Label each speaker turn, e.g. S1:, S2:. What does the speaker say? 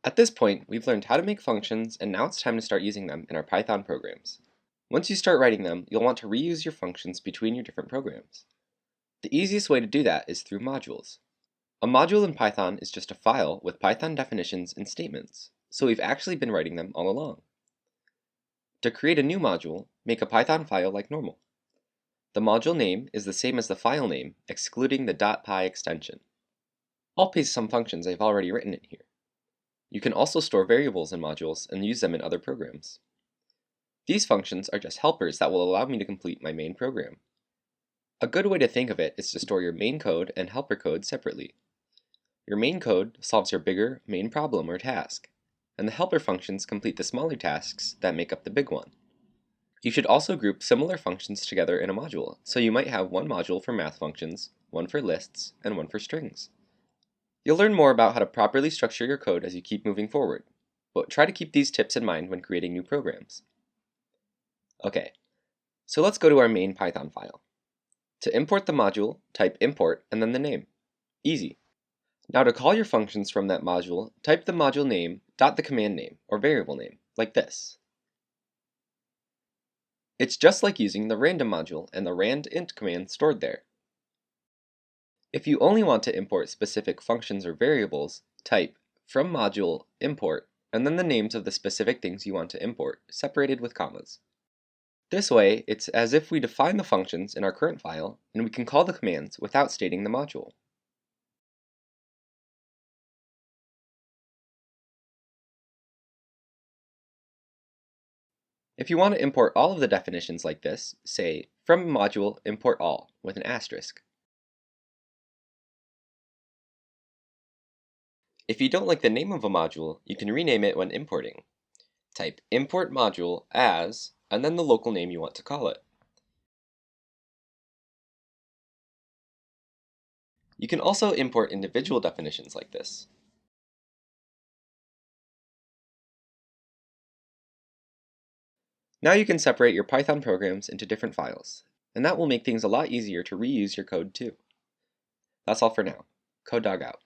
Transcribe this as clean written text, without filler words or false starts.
S1: At this point, we've learned how to make functions, and now it's time to start using them in our Python programs. Once you start writing them, you'll want to reuse your functions between your different programs. The easiest way to do that is through modules. A module in Python is just a file with Python definitions and statements, so we've actually been writing them all along. To create a new module, make a Python file like normal. The module name is the same as the file name, excluding the .py extension. I'll paste some functions I've already written in here. You can also store variables in modules and use them in other programs. These functions are just helpers that will allow me to complete my main program. A good way to think of it is to store your main code and helper code separately. Your main code solves your bigger main problem or task, and the helper functions complete the smaller tasks that make up the big one. You should also group similar functions together in a module, so you might have one module for math functions, one for lists, and one for strings. You'll learn more about how to properly structure your code as you keep moving forward, but try to keep these tips in mind when creating new programs. Okay, so let's go to our main Python file. To import the module, type import and then the name. Easy. Now to call your functions from that module, type the module name dot the command name or variable name, like this. It's just like using the random module and the rand_int command stored there. If you only want to import specific functions or variables, type from module import and then the names of the specific things you want to import, separated with commas. This way, it's as if we define the functions in our current file and we can call the commands without stating the module. If you want to import all of the definitions like this, say from module import all with an asterisk. If you don't like the name of a module, you can rename it when importing. Type import module as, and then the local name you want to call it. You can also import individual definitions like this. Now you can separate your Python programs into different files, and that will make things a lot easier to reuse your code too. That's all for now. CodeDog out.